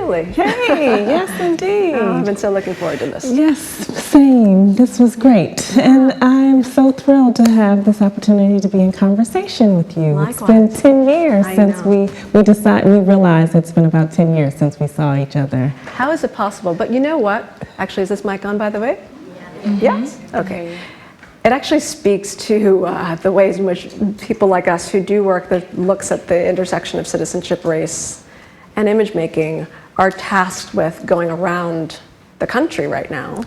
finally. Hey, yes, indeed. Oh, I've been so looking forward to this. Yes, same. This was great. And I'm so thrilled to have this opportunity to be in conversation with you. Likewise. It's been 10 years since we realized it's been about 10 years since we saw each other. How is it possible? But you know what? Actually, is this mic on, by the way? Yes? Okay. It actually speaks to the ways in which people like us who do work that looks at the intersection of citizenship, race, and image making are tasked with going around the country right now,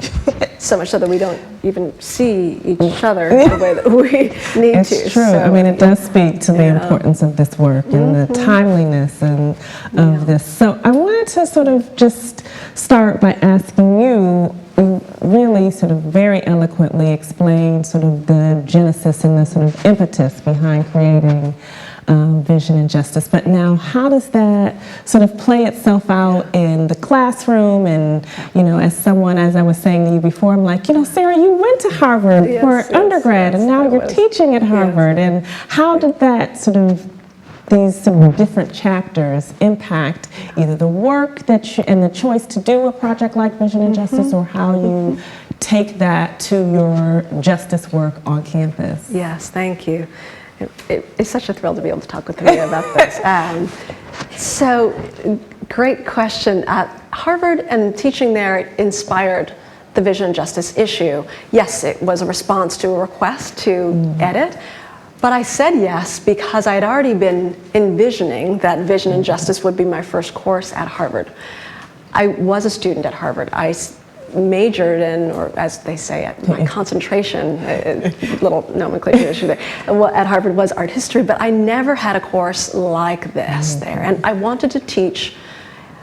so much so that we don't even see each other the way that we need to. It's true. So, I mean, it does speak to the importance of this work and the timeliness of this. So I wanted to sort of just start by asking you, really sort of very eloquently explain sort of the genesis and the sort of impetus behind creating Vision and Justice. But now, how does that sort of play itself out in the classroom? And, you know, as I was saying to you before, I'm like, you know, Sarah, you went to Harvard for undergrad, and now you're teaching at Harvard. And how did that sort of, these sort of different chapters impact either the work that and the choice to do a project like Vision and Justice, or how you take that to your justice work on campus? Yes, thank you. It's such a thrill to be able to talk with you about this. So, great question. Harvard and teaching there inspired the Vision and Justice issue. Yes, it was a response to a request to edit, but I said yes because I had already been envisioning that Vision and Justice would be my first course at Harvard. I was a student at Harvard. I majored in, or as they say, my concentration, little nomenclature issue there, at Harvard was art history, but I never had a course like this there. And I wanted to teach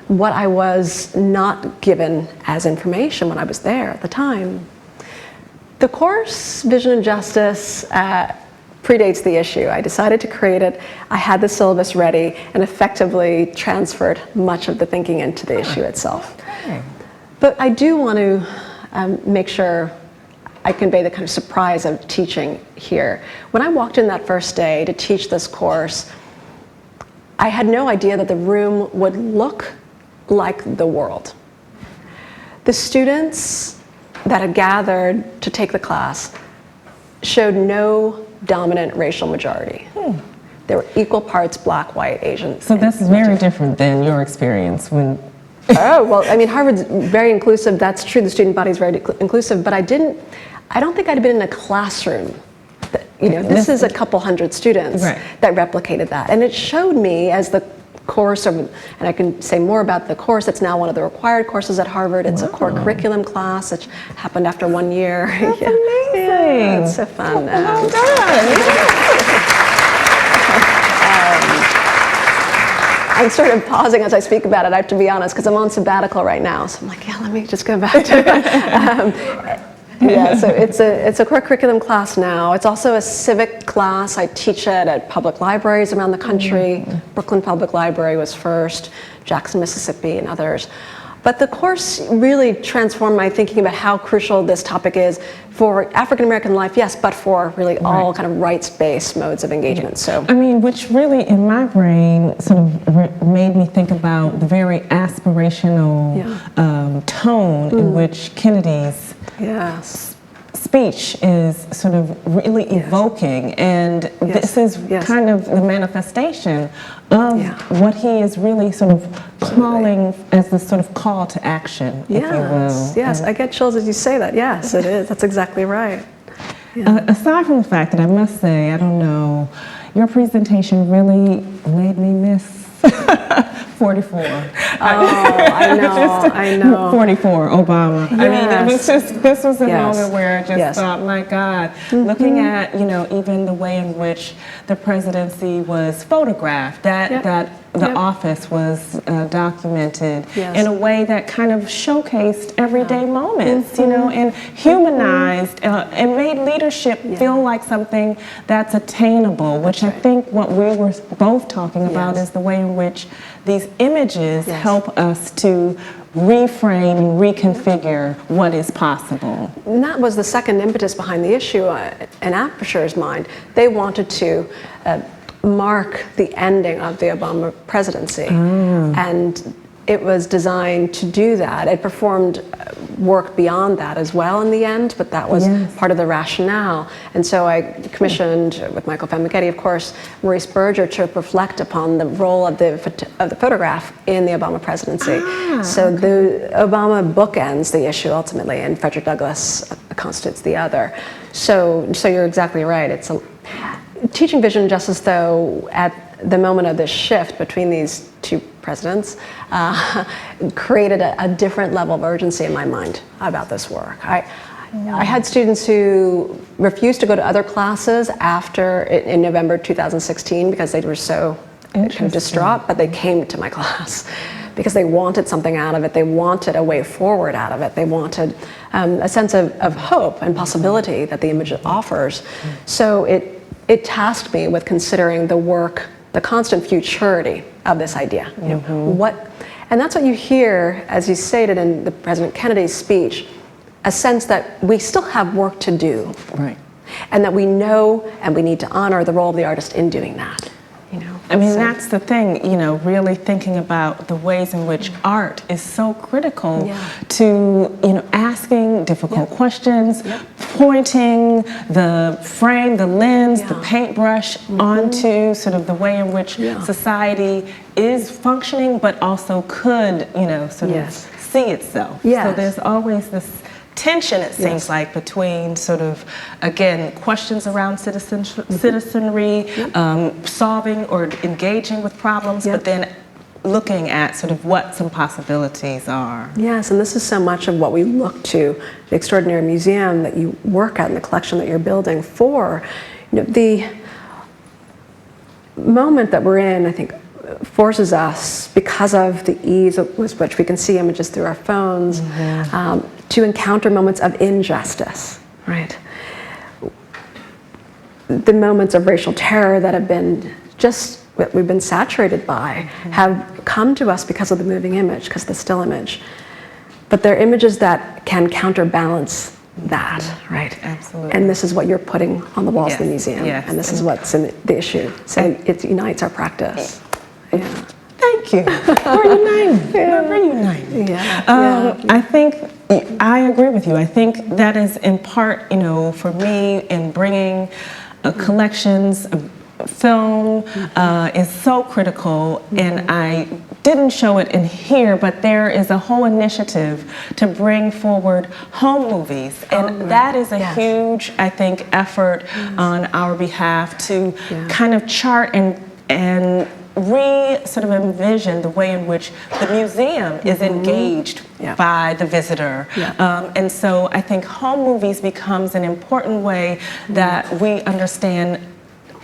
what I was not given as information when I was there at the time. The course, Vision and Justice, predates the issue. I decided to create it. I had the syllabus ready and effectively transferred much of the thinking into the issue itself. Okay. But I do want to make sure I convey the kind of surprise of teaching here. When I walked in that first day to teach this course, I had no idea that the room would look like the world. The students that had gathered to take the class showed no dominant racial majority. There were equal parts black, white, Asian. So this is very different than your experience when... Oh, well, I mean, Harvard's very inclusive. That's true. The student body is very inclusive. But I don't think I'd been in a classroom. You know, this is a couple hundred students that replicated that. And it showed me as the course, and I can say more about the course, it's now one of the required courses at Harvard. It's a core curriculum class. It happened after 1 year. That's amazing. Yeah, it's so fun. Well done. I'm sort of pausing as I speak about it, I have to be honest, because I'm on sabbatical right now. So I'm like, yeah, let me just go back to it. Yeah, so it's a core curriculum class now. It's also a civic class. I teach it at public libraries around the country. Brooklyn Public Library was first, Jackson, Mississippi, and others. But the course really transformed my thinking about how crucial this topic is for African American life, yes, but for really all kind of rights-based modes of engagement. So, I mean, which really in my brain sort of made me think about the very aspirational tone in which Kennedy's speech is sort of really evoking, and this is kind of the manifestation of what he is really sort of calling as this sort of call to action, if you will. Yes, I get chills as you say that. Yes, it is. That's exactly right. Aside from the fact that I must say, I don't know, your presentation really made me miss 44. I know. 44, Obama. Yes. I mean, it was just, this was a moment where I just thought, my God, looking at, you know, even the way in which the presidency was photographed, that the office was documented in a way that kind of showcased everyday moments, you know, and humanized and made leadership feel like something that's attainable, which I think what we were both talking about is the way in which these images help us to reframe and reconfigure what is possible. And that was the second impetus behind the issue in Aperture's mind. They wanted to mark the ending of the Obama presidency. And it was designed to do that. It performed work beyond that as well in the end, but that was part of the rationale. And so I commissioned, with Michael Famighetti, of course, Maurice Berger to reflect upon the role of the photograph in the Obama presidency. So the Obama bookends the issue ultimately, and Frederick Douglass constitutes the other. So you're exactly right. It's teaching vision, just as though at the moment of this shift between these two presidents, created a different level of urgency in my mind about this work. I had students who refused to go to other classes in November 2016 because they were so kind of distraught, but they came to my class because they wanted something out of it. They wanted a way forward out of it. They wanted a sense of hope and possibility that the image offers. So it tasked me with considering the work, the constant futurity of this idea. You know, and that's what you hear, as you stated in the President Kennedy's speech, a sense that we still have work to do, and that we know and we need to honor the role of the artist in doing that. You know, I mean, that's the thing, you know, really thinking about the ways in which art is so critical to, you know, asking difficult questions, pointing the frame, the lens, the paintbrush onto sort of the way in which society is functioning, but also could, you know, sort of see itself. So there's always this tension, it seems like, between sort of, again, questions around citizenry, solving or engaging with problems, but then looking at sort of what some possibilities are. Yes, and this is so much of what we look to, the extraordinary museum that you work at and the collection that you're building for. You know, the moment that we're in, I think, forces us, because of the ease with which we can see images through our phones, to encounter moments of injustice, right? The moments of racial terror that have been we've been saturated by have come to us because of the moving image, because of the still image. But they're images that can counterbalance that, right? Absolutely. And this is what you're putting on the walls of the museum, and this is what's in the issue. So it unites our practice. Thank you. We're united. We're reunited. I think I agree with you. I think that is in part, you know, for me, in bringing collections, film is so critical, and I didn't show it in here, but there is a whole initiative to bring forward home movies, and that is a huge, I think, effort on our behalf to kind of chart and sort of envision the way in which the museum is engaged by the visitor. And so I think home movies becomes an important way that we understand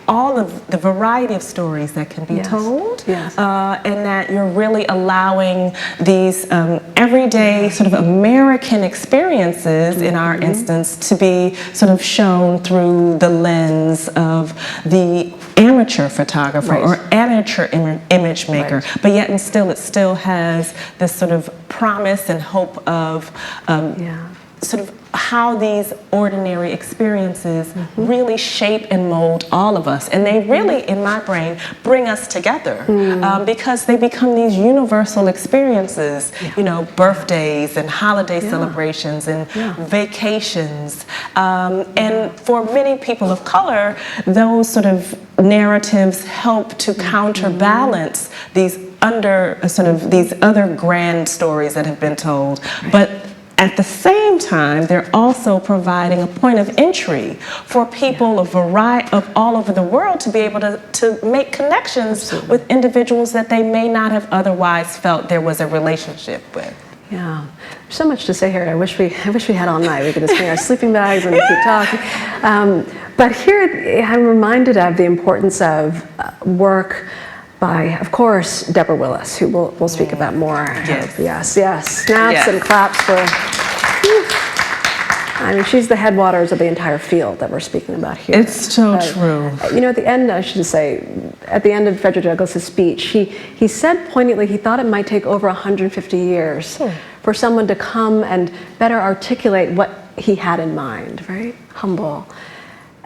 all of the variety of stories that can be told, and that you're really allowing these everyday sort of American experiences, in our instance, to be sort of shown through the lens of the amateur photographer or amateur image maker, but yet and still it still has this sort of promise and hope of sort of how these ordinary experiences really shape and mold all of us. And they really, in my brain, bring us together because they become these universal experiences, you know, birthdays and holiday celebrations and vacations. And for many people of color, those sort of narratives help to counterbalance these these other grand stories that have been told. But at the same time, they're also providing a point of entry for people of all over the world to be able to make connections with individuals that they may not have otherwise felt there was a relationship with. Yeah, there's so much to say here. I wish we had all night. We could just bring our sleeping bags and keep talking. But here, I'm reminded of the importance of work by, of course, Deborah Willis, who we'll speak about more. Yes. Snaps and claps for. I mean, she's the headwaters of the entire field that we're speaking about here. It's so true. You know, at the end, I should say, at the end of Frederick Douglass's speech, he said poignantly he thought it might take over 150 years for someone to come and better articulate what he had in mind, right? Humble.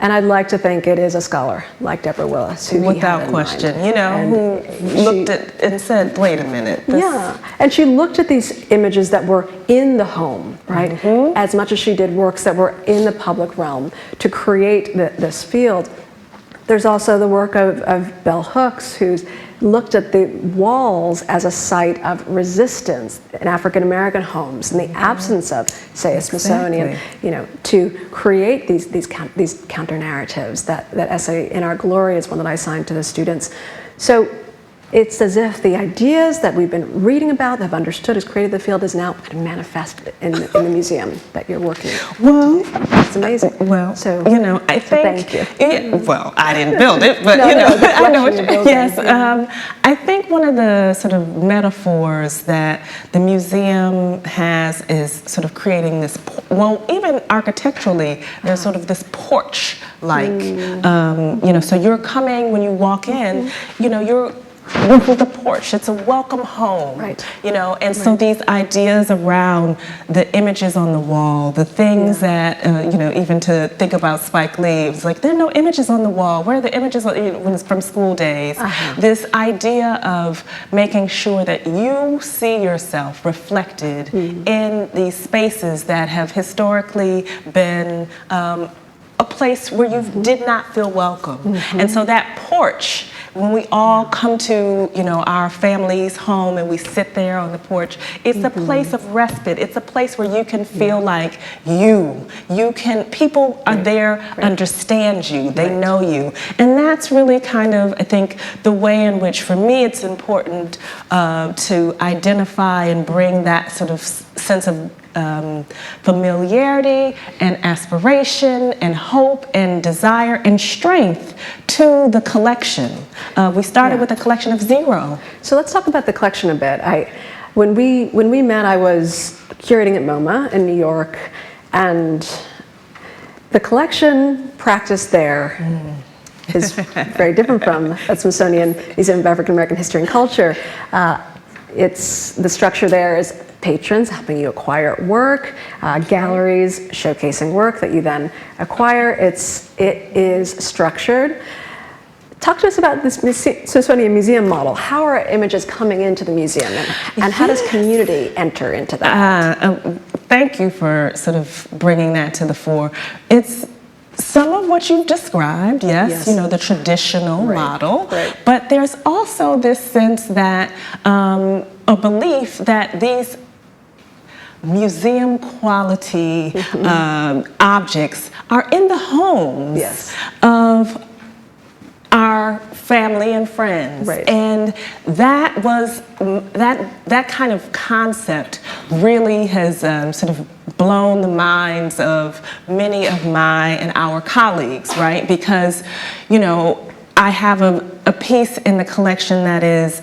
And I'd like to think it is a scholar like Deborah Willis, who without question, mind. You know, and who looked at and said, "Wait a minute." Yeah, and she looked at these images that were in the home, right, as much as she did works that were in the public realm to create this field. There's also the work of Bell Hooks, who's looked at the walls as a site of resistance in African American homes in the absence of, say, a Smithsonian, you know, to create these counter narratives. That essay, In Our Glory, is one that I assigned to the students. So it's as if the ideas that we've been reading about, that have understood, has created the field, is now kind of manifested in the museum that you're working with. Well, it's amazing. Well, so, you know, I think. Thank you. Well, I didn't build it, but No, you know, no, the I know. collection you're Yes, building. I think one of the sort of metaphors that the museum has is sort of creating this. Well, even architecturally, there's sort of this porch-like. You know, so you're coming when you walk in. You know, you're. This is the porch. It's a welcome home, right? You know, and so these ideas around the images on the wall, the things that you know, even to think about Spike Lee, it's like there are no images on the wall. Where are the images when it's from school days? This idea of making sure that you see yourself reflected in these spaces that have historically been a place where you did not feel welcome, and so that porch. When we all come to, you know, our family's home and we sit there on the porch, it's a place of respite. It's a place where you can feel like you can, people are there, understand you, they know you. And that's really kind of, I think, the way in which, for me, it's important to identify and bring that sort of sense of familiarity and aspiration and hope and desire and strength to the collection. We started with a collection of 0. So let's talk about the collection a bit. When we met, I was curating at MoMA in New York, and the collection practice there is very different from the Smithsonian Museum of African American History and Culture. It's the structure there is patrons helping you acquire work, galleries showcasing work that you then acquire. It is structured. Talk to us about this Smithsonian Museum model. How are images coming into the museum, and how does community enter into that? Thank you for sort of bringing that to the fore. It's some of what you've described, yes. You know, the traditional model, but there's also this sense that, a belief that these museum quality objects are in the homes of our family and friends, and that was that kind of concept really has sort of blown the minds of many of my and our colleagues, right? Because, you know, I have a piece in the collection that is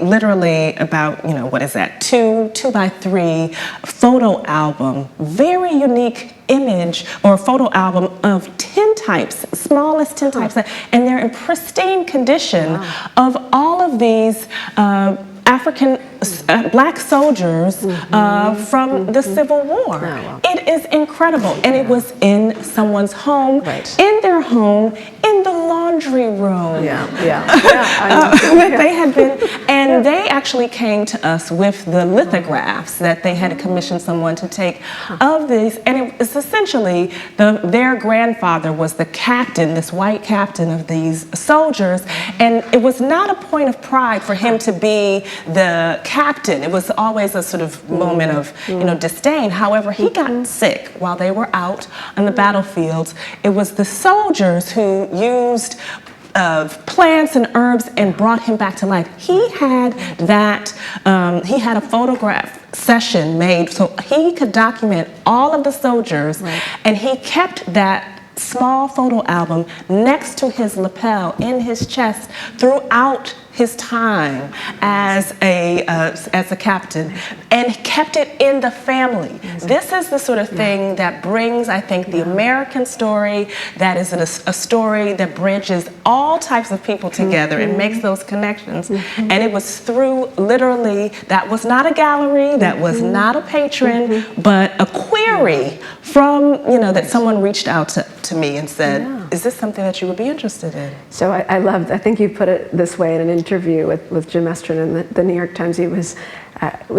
literally about, you know, what is that, 2 by 3 photo album, very unique image or photo album of tintypes, smallest tintypes, and they're in pristine condition of all of these African black soldiers from the Civil War. It is incredible, and it was in someone's home, in their home, in the laundry room. They had been, and they actually came to us with the lithographs that they had commissioned someone to take of these, and it was essentially their grandfather was the captain, this white captain of these soldiers, and it was not a point of pride for him to be the captain. It was always a sort of moment of, you know, disdain. However, he got sick while they were out on the battlefields. It was the soldiers who used plants and herbs and brought him back to life. He had that, he had a photograph session made so he could document all of the soldiers, and he kept that small photo album next to his lapel in his chest throughout his time as a captain, and kept it in the family. This is the sort of thing that brings, I think, the American story, that is a story that bridges all types of people together and makes those connections. And it was through, literally, that was not a gallery, that was not a patron, but a query from, you know, that someone reached out to me and said, is this something that you would be interested in? So I think you put it this way in an interview with Jim Estrin in the New York Times. We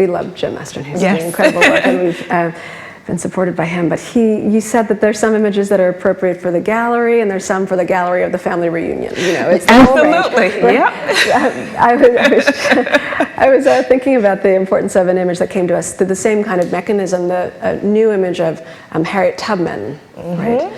love Jim Estrin. He's doing incredible work, and we've been supported by him. But you said that there's some images that are appropriate for the gallery, and there's some for the gallery of the family reunion. It's the absolutely. Yep. I was thinking about the importance of an image that came to us through the same kind of mechanism, the new image of Harriet Tubman, right?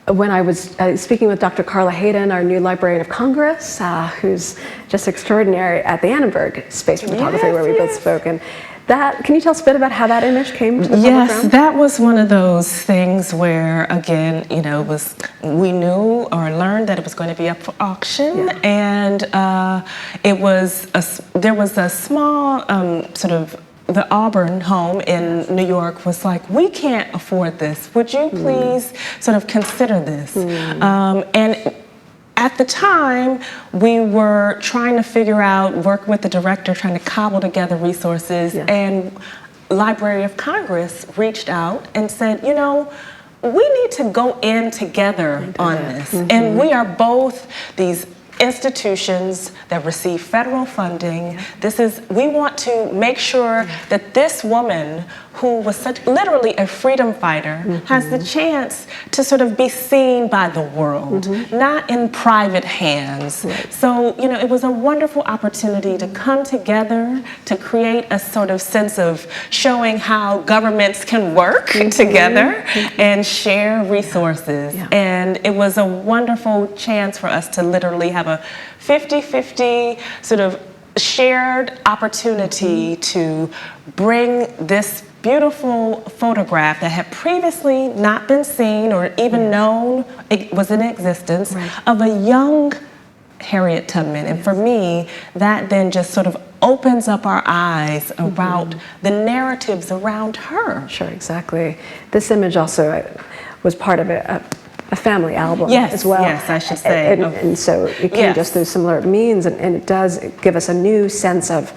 When I was speaking with Dr. Carla Hayden, our new Librarian of Congress, who's just extraordinary at the Annenberg Space for Photography, where we both spoke. And can you tell us a bit about how that image came to the public realm? That was one of those things where, again, we knew or learned that it was going to be up for auction, and there was a small sort of. The Auburn home in New York was like, we can't afford this. Would you please sort of consider this? And at the time, we were trying to figure out, work with the director, trying to cobble together resources, and Library of Congress reached out and said, we need to go in together on this. And we are both these institutions that receive federal funding. We want to make sure that this woman, who was literally a freedom fighter, has the chance to sort of be seen by the world, not in private hands. So, it was a wonderful opportunity to come together to create a sort of sense of showing how governments can work together and share resources. And it was a wonderful chance for us to literally have a 50-50 sort of shared opportunity to bring this beautiful photograph that had previously not been seen or even known it was in existence of a young Harriet Tubman. And for me, that then just sort of opens up our eyes about the narratives around her. Sure, exactly. This image also was part of a family album as well. Yes, I should say. And so it came just through similar means, and it does give us a new sense of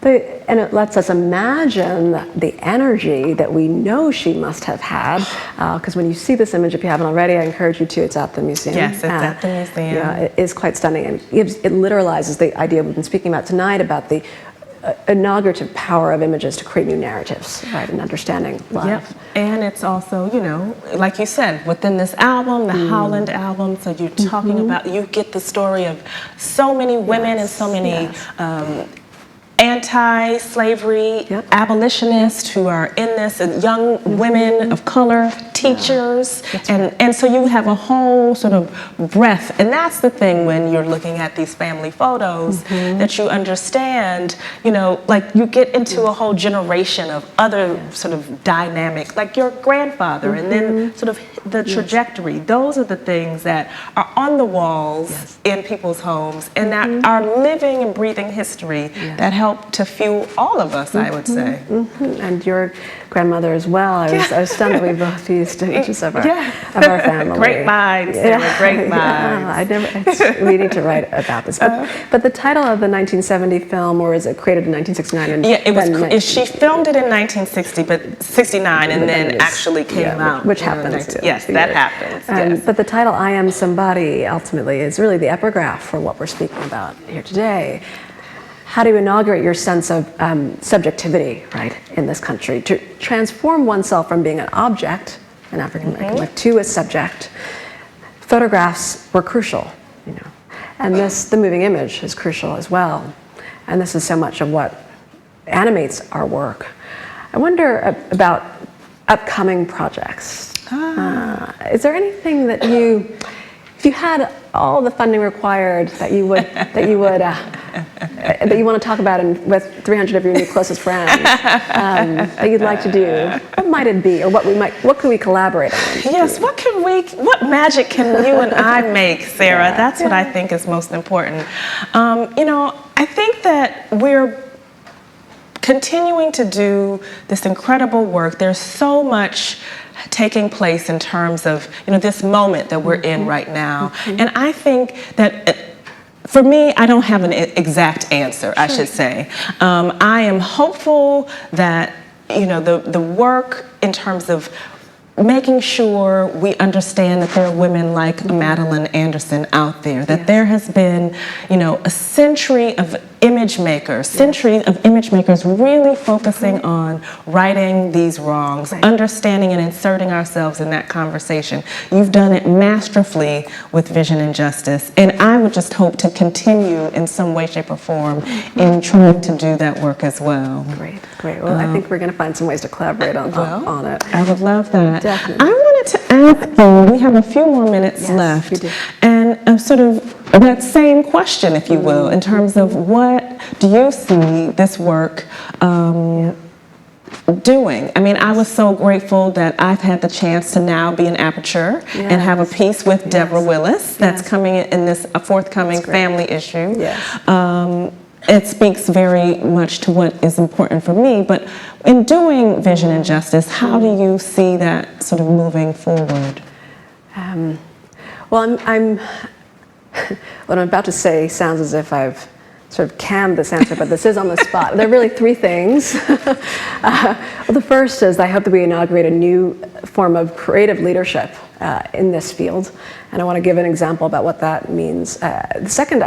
and it lets us imagine the energy that we know she must have had. Because when you see this image, if you haven't already, I encourage you to. It's at the museum. Yes, it's at the museum. It is quite stunning, and it literalizes the idea we've been speaking about tonight about the inaugurative power of images to create new narratives, right, and understanding life. And it's also, like you said, within this album, the Howland album, so you're talking about, you get the story of so many women and so many anti-slavery abolitionists who are in this, and young women of color, teachers, and so you have a whole sort of breadth. And that's the thing when you're looking at these family photos, that you understand, like you get into a whole generation of other sort of dynamic, like your grandfather, and then sort of the trajectory. Those are the things that are on the walls in people's homes, and that are living and breathing history that help to fuel all of us, I would say. And your grandmother as well. I was stunned that we both used images of our family. Great minds, Sarah, great minds. We need to write about this. But the title of the 1970 film, or is it created in 1969? She filmed it in 1969, and then actually came out. Which happens. Yes, that happens. But the title, I Am Somebody, ultimately is really the epigraph for what we're speaking about here today. How do you inaugurate your sense of subjectivity, right, in this country? To transform oneself from being an object, an African American life, to a subject. Photographs were crucial, and the moving image is crucial as well. And this is so much of what animates our work. I wonder about upcoming projects. Is there anything that if you had all the funding required that you want to talk about with 300 of your new closest friends that you'd like to do, what might it be, or what could we collaborate on? Yes, what magic can you and I make, Sarah? That's what I think is most important. I think that we're continuing to do this incredible work. There's so much taking place in terms of this moment that we're in right now, and I think that for me, I don't have an exact answer, I should say. I am hopeful that the work in terms of making sure we understand that there are women like Madeline Anderson out there, that there has been, a century of image makers really focusing on righting these wrongs, understanding and inserting ourselves in that conversation. You've done it masterfully with Vision and Justice, and I would just hope to continue in some way, shape, or form in trying to do that work as well. Great. Well, I think we're going to find some ways to collaborate on it. I would love that. Definitely. I wanted to ask you, we have a few more minutes left, we do. And sort of that same question, if you will, in terms of what do you see this work doing? I mean, I was so grateful that I've had the chance to now be in Aperture and have a piece with Deborah Willis that's coming in this forthcoming family issue. It speaks very much to what is important for me, but in doing Vision and Justice, how do you see that sort of moving forward? Well, what I'm about to say sounds as if I've sort of canned this answer, but this is on the spot. There are really three things. Well, the first is I hope that we inaugurate a new form of creative leadership in this field, and I want to give an example about what that means. The second,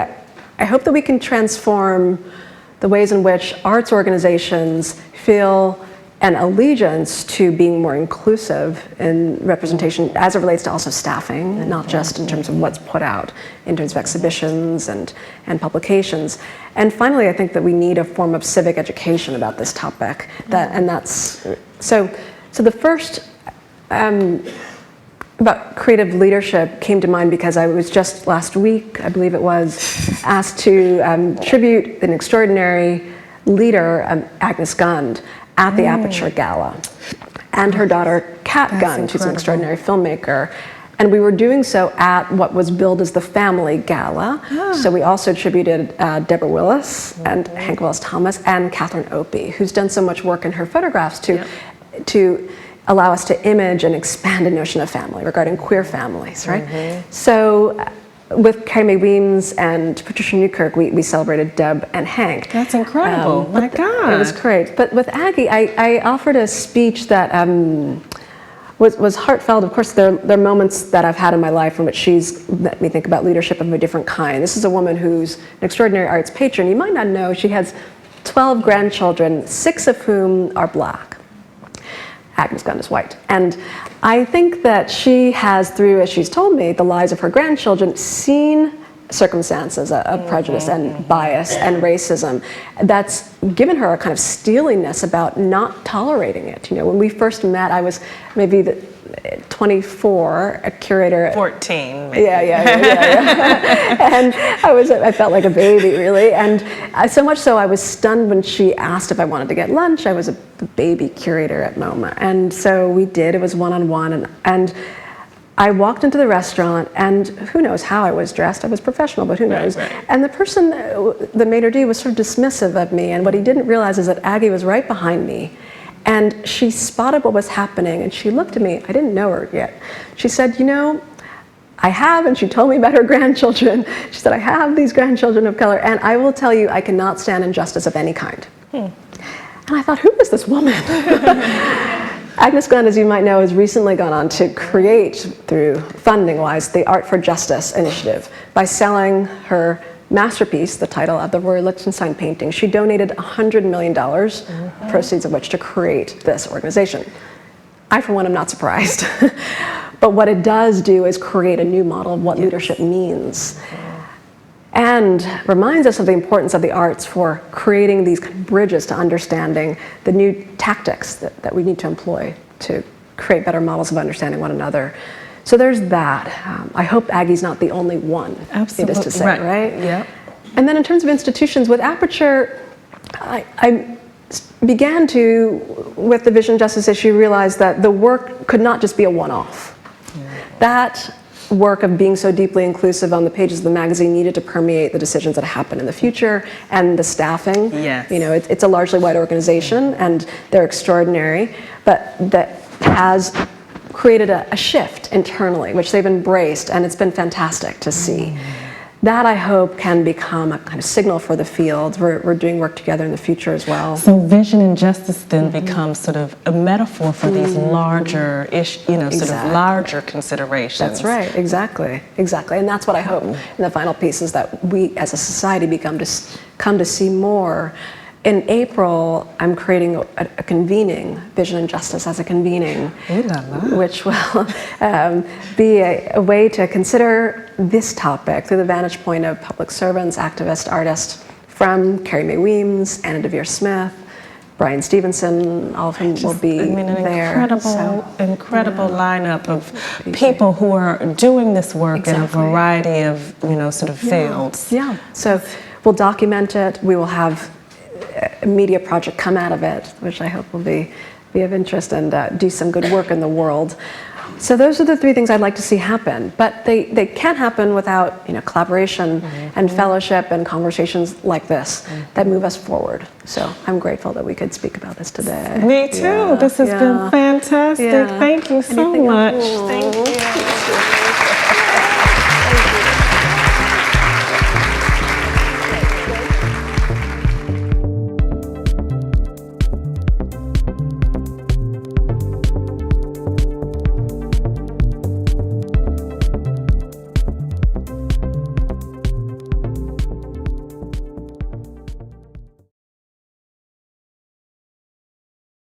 I hope that we can transform the ways in which arts organizations feel an allegiance to being more inclusive in representation as it relates to also staffing, not just in terms of what's put out in terms of exhibitions and publications. And finally, I think that we need a form of civic education about this topic. So the first about creative leadership came to mind because I was just last week, I believe it was, asked to tribute an extraordinary leader, Agnes Gund, at the Aperture Gala, and her daughter, Kat Gund, who's an extraordinary filmmaker. And we were doing so at what was billed as the Family Gala. So we also attributed Deborah Willis and Hank Willis Thomas and Catherine Opie, who's done so much work in her photographs to allow us to image and expand a notion of family regarding queer families, right? So with Carrie Mae Weems and Patricia Newkirk, we celebrated Deb and Hank. That's incredible. My God. It was great. But with Aggie, I offered a speech that was heartfelt. Of course, there are moments that I've had in my life in which she's let me think about leadership of a different kind. This is a woman who's an extraordinary arts patron. You might not know she has 12 grandchildren, 6 of whom are Black. Agnes Gund is white. And I think that she has, through, as she's told me, the lives of her grandchildren, seen circumstances of prejudice and bias and racism that's given her a kind of steeliness about not tolerating it. When we first met, I was maybe 24, a curator. 14, maybe. Yeah. And I felt like a baby, really. And so much so, I was stunned when she asked if I wanted to get lunch. I was a baby curator at MoMA. And so we did. It was one-on-one. And I walked into the restaurant, and who knows how I was dressed. I was professional, but who knows? Right. And the person, the maitre d', was sort of dismissive of me. And what he didn't realize is that Aggie was right behind me. And she spotted what was happening, and she looked at me. I didn't know her yet. She said, I have, and she told me about her grandchildren. She said, I have these grandchildren of color, and I will tell you, I cannot stand injustice of any kind. And I thought, who is this woman? Agnes Gund, as you might know, has recently gone on to create, through funding-wise, the Art for Justice initiative by selling her masterpiece, the title of the Roy Lichtenstein painting. She donated $100 million, proceeds of which to create this organization. I, for one, am not surprised. But what it does do is create a new model of what leadership means. And reminds us of the importance of the arts for creating these bridges to understanding the new tactics that we need to employ to create better models of understanding one another. So there's that. I hope Aggie's not the only one, needless to say, right? Yeah. And then in terms of institutions, with Aperture, I began to, with the Vision Justice issue, realize that the work could not just be a one-off. That work of being so deeply inclusive on the pages of the magazine needed to permeate the decisions that happen in the future and the staffing. Yes. It's a largely white organization, and they're extraordinary, but that has created a shift internally, which they've embraced, and it's been fantastic to see. that I hope can become a kind of signal for the field. We're doing work together in the future as well. So vision and justice then becomes sort of a metaphor for these larger sort of larger considerations. That's right, exactly. And that's what I hope in the final piece, is that we as a society come to see more. In April, I'm creating a convening, Vision and Justice as a convening, which will be a way to consider this topic through the vantage point of public servants, activists, artists, from Carrie Mae Weems, Anna Deavere Smith, Brian Stevenson, all of whom will be there. Incredible lineup of people who are doing this work in a variety of sort of fields. Yeah, so we'll document it. We will have a media project come out of it, which I hope will be of interest and do some good work in the world. So those are the three things I'd like to see happen, but they can't happen without collaboration and fellowship and conversations like this that move us forward. So I'm grateful that we could speak about this today. Me too. This has been fantastic. Thank you so much. Thank you.